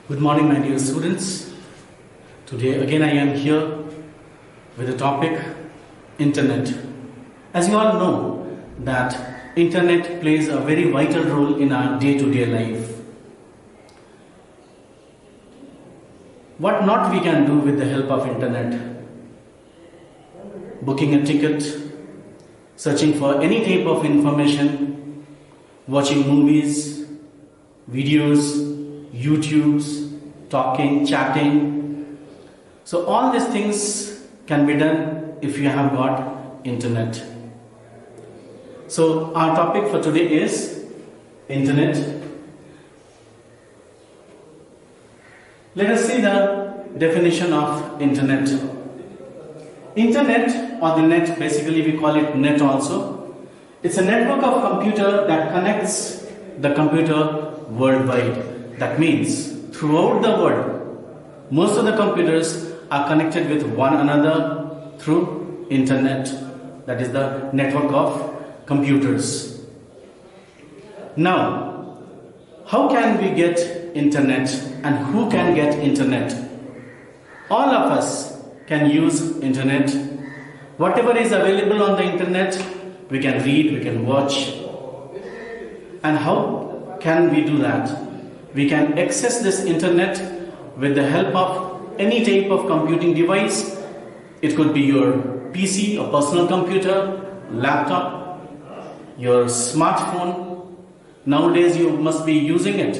Good morning, my dear students. Today again I am here with the topic Internet. As you all know that Internet plays a very vital role in our day-to-day life. What not we can do with the help of Internet? Booking a ticket, searching for any type of information, watching movies, videos, YouTubes, talking, chatting. So all these things can be done if you have got Internet. So our topic for today is Internet. Let us see the definition of Internet. Internet or the net, basically we call it net also. It's a network of computer that connects the computer worldwide. That means throughout the world, most of the computers are connected with one another through Internet. That is the network of computers. Now, how can we get Internet and who can get Internet? All of us can use Internet. Whatever is available on the Internet, we can read, we can watch. And how can we do that? We can access this Internet with the help of any type of computing device. It could be your PC, a personal computer, laptop, your smartphone. Nowadays you must be using it.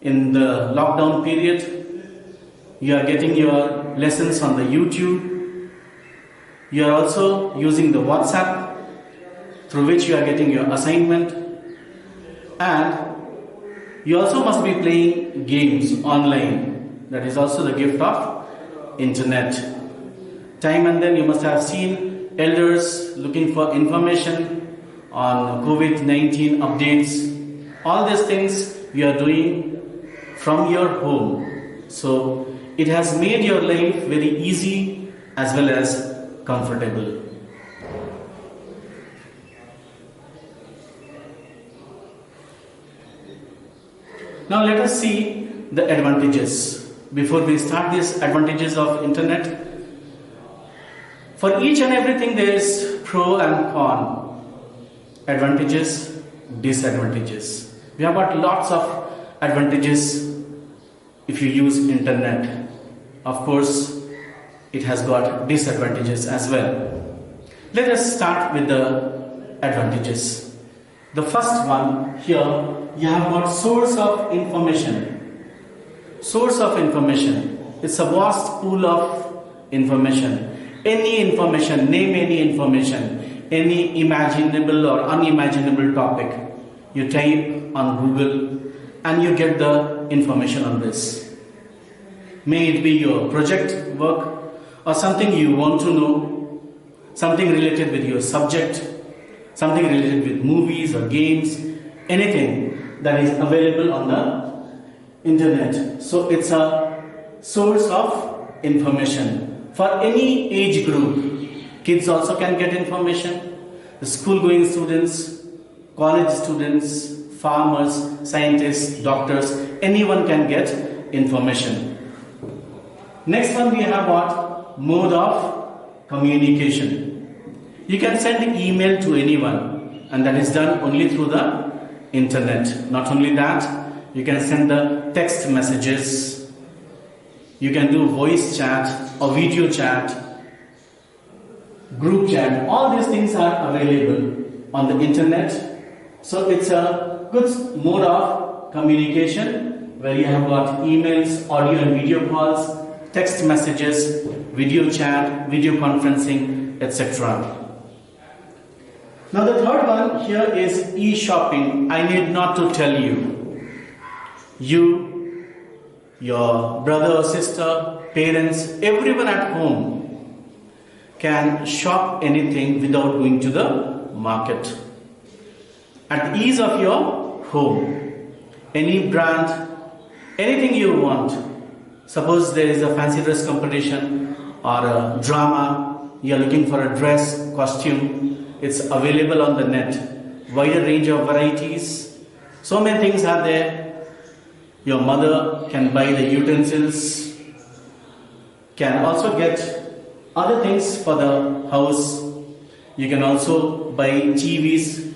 In the lockdown period, you are getting your lessons on the YouTube. You are also using the WhatsApp, through which you are getting your assignment. And you also must be playing games online. That is also the gift of Internet. Time and then you must have seen elders looking for information on COVID-19 updates. All these things we are doing from your home. So it has made your life very easy as well as comfortable. Now let us see the advantages. Before we start these advantages of Internet, for each and everything there is pro and con. Advantages, disadvantages. We have got lots of advantages if you use Internet. Of course, it has got disadvantages as well. Let us start with the advantages. The first one here, you have got source of information. Source of information. It's a vast pool of information. Any information, name any information, any imaginable or unimaginable topic. You type on Google and you get the information on this. May it be your project work or something you want to know, something related with your subject, something related with movies or games, anything that is available on the Internet. So it's a source of information for any age group. Kids also can get information. The school-going students, college students, farmers, scientists, doctors, anyone can get information. Next one we have what? Mode of communication. You can send email to anyone, and that is done only through the Internet. Not only that, you can send the text messages, you can do voice chat or video chat, group chat. All these things are available on the Internet. So it's a good mode of communication where you have got emails, audio and video calls, text messages, video chat, video conferencing, etc. Now the third one here is e-shopping. I need not to tell you. You, your brother or sister, parents, everyone at home can shop anything without going to the market. At the ease of your home. Any brand, anything you want. Suppose there is a fancy dress competition or a drama, you are looking for a dress, costume. It's available on the net. Wider range of varieties. So many things are there. Your mother can buy the utensils, can also get other things for the house. You can also buy TVs.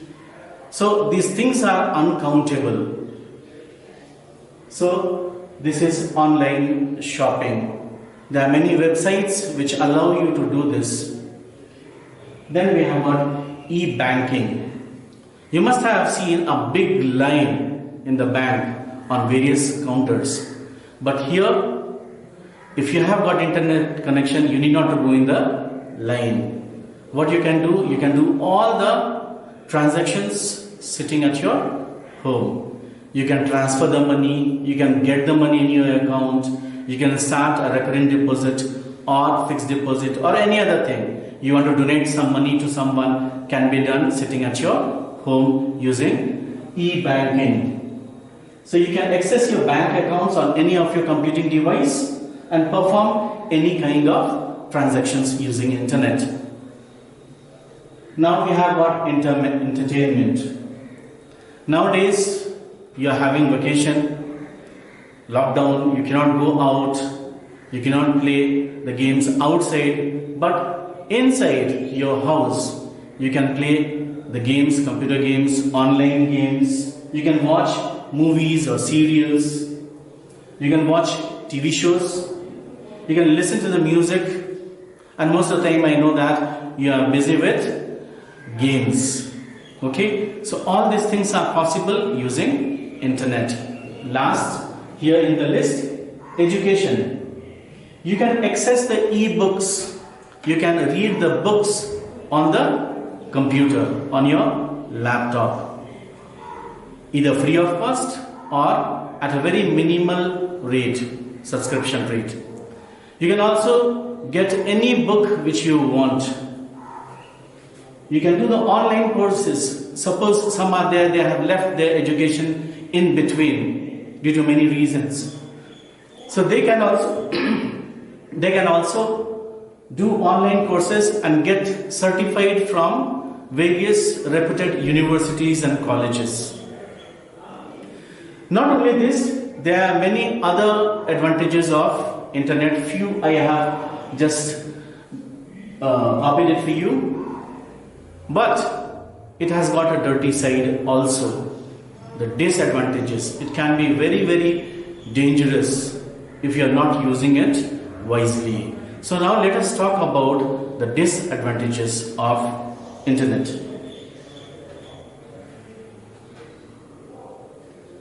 So these things are uncountable. So this is online shopping. There are many websites which allow you to do this. Then we have got e-banking. You must have seen a big line in the bank on various counters. But here, if you have got internet connection, you need not to go in the line. What you can do all the transactions sitting at your home. You can transfer the money, you can get the money in your account, you can start a recurring deposit or fixed deposit or any other thing. You want to donate some money to someone, can be done sitting at your home using e-banking. So you can access your bank accounts on any of your computing device and perform any kind of transactions using internet. Now we have got entertainment. Nowadays you are having vacation, lockdown, you cannot go out, you cannot play the games outside, but inside your house you can play the games, computer games, online games. You can watch movies or serials, you can watch TV shows, you can listen to the music, and most of the time I know that you are busy with games. Okay, so all these things are possible using internet. Last here in the list, education. You can access the e-books, you can read the books on the computer, on your laptop, either free of cost or at a very minimal rate, subscription rate. You can also get any book which you want. You can do the online courses. Suppose some are there, they have left their education in between due to many reasons. So they can also do online courses and get certified from various reputed universities and colleges. Not only this, there are many other advantages of internet. Few I have just copied it for you. But it has got a dirty side also. The disadvantages. It can be very, very dangerous if you are not using it wisely. So now let us talk about the disadvantages of internet.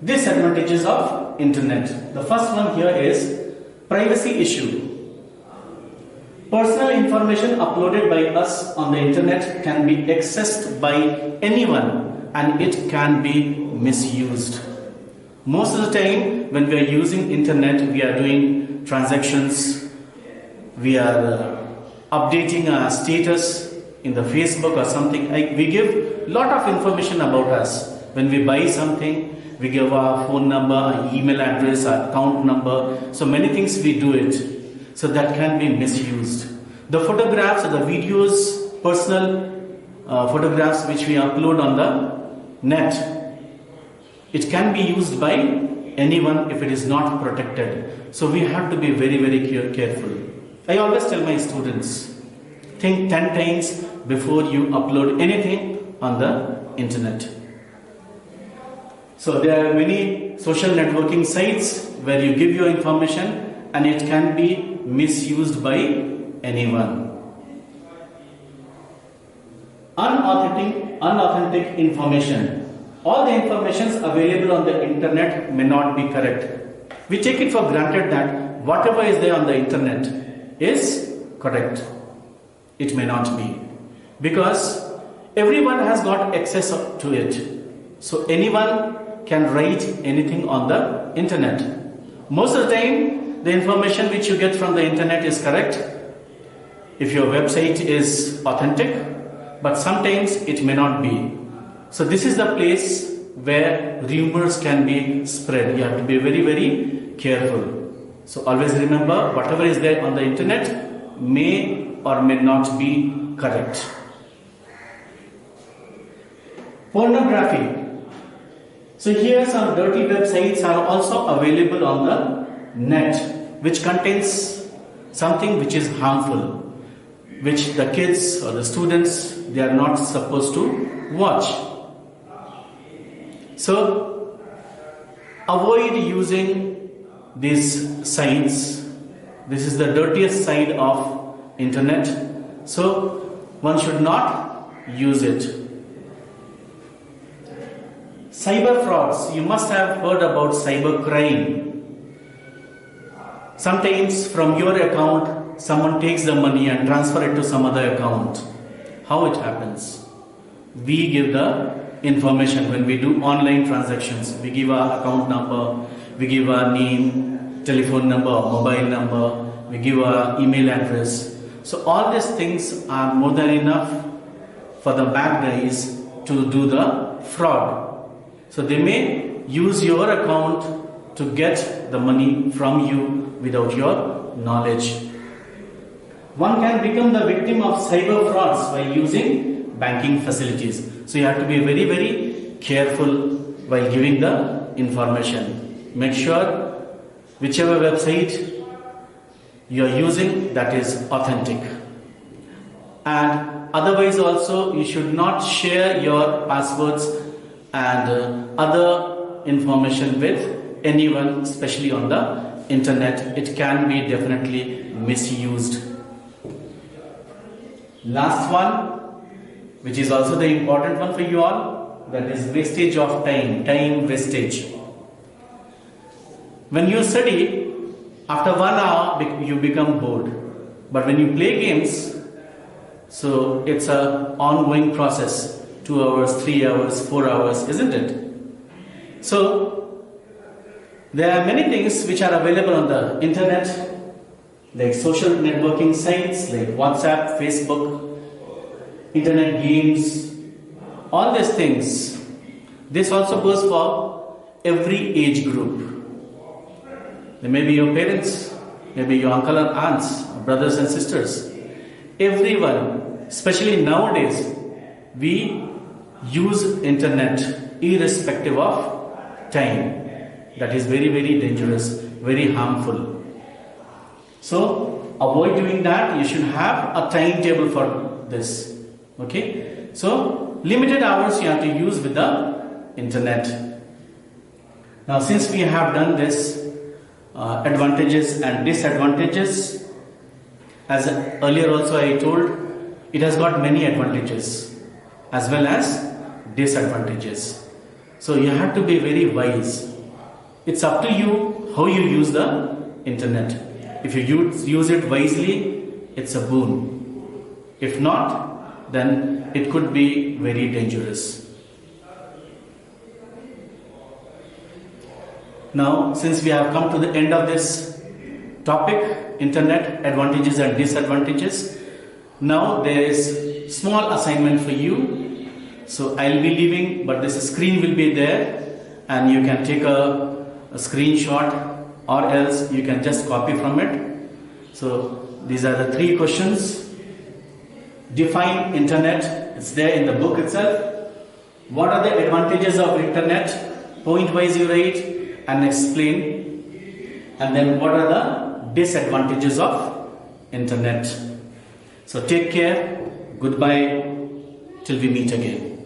Disadvantages of internet. The first one here is privacy issue. Personal information uploaded by us on the internet can be accessed by anyone and it can be misused. Most of the time when we are using internet, we are doing transactions, we are updating our status in the Facebook or something. We give lot of information about us. When we buy something, we give our phone number, our email address, our account number. So many things we do it. So that can be misused. The photographs or the videos, personal photographs which we upload on the net, it can be used by anyone if it is not protected. So we have to be very, very careful. I always tell my students, think 10 times before you upload anything on the internet. So there are many social networking sites where you give your information and it can be misused by anyone. Unauthentic information. All the information available on the internet may not be correct. We take it for granted that whatever is there on the internet is correct. It may not be. Because everyone has got access to it. So anyone can write anything on the internet. Most of the time, the information which you get from the internet is correct if your website is authentic, but sometimes it may not be. So this is the place where rumors can be spread. You have to be very, very careful. So always remember, whatever is there on the internet may or may not be correct. Pornography. So here some dirty websites are also available on the net, which contains something which is harmful, which the kids or the students, they are not supposed to watch. So avoid using these sites. This is the dirtiest side of internet. So one should not use it. Cyber frauds. You must have heard about cyber crime. Sometimes from your account, someone takes the money and transfer it to some other account. How it happens? We give the information when we do online transactions. We give our account number, we give our name, telephone number, mobile number, we give our email address. So all these things are more than enough for the bad guys to do the fraud. So they may use your account to get the money from you without your knowledge. One can become the victim of cyber frauds by using banking facilities. So you have to be very, very careful while giving the information. Make sure whichever website you are using, that is authentic. And otherwise also, you should not share your passwords and other information with anyone, especially on the internet. It can be definitely misused. Last one, which is also the important one for you all, that is wastage of time wastage. When you study, after 1 hour you become bored. But when you play games, so it's an ongoing process. 2 hours, 3 hours, 4 hours, isn't it? So there are many things which are available on the internet, like social networking sites like WhatsApp, Facebook, internet games, all these things. This also goes for every age group. They may be your parents, maybe your uncle and aunts, brothers and sisters. Everyone, especially nowadays, we use internet irrespective of time. That is very, very dangerous, very harmful. So avoid doing that. You should have a timetable for this. Okay? So limited hours you have to use with the internet. Now since we have done this, advantages and disadvantages, as earlier also I told, it has got many advantages as well as disadvantages. So you have to be very wise. It's up to you how you use the internet. If you use it wisely, it's a boon. If not, then it could be very dangerous. Now, since we have come to the end of this topic, internet advantages and disadvantages, now there is small assignment for you. So I'll be leaving, but this screen will be there and you can take a screenshot, or else you can just copy from it. So these are the 3 questions. Define internet. It's there in the book itself. What are the advantages of internet? Point wise you write and explain. And then what are the disadvantages of internet? So take care. Goodbye till we meet again.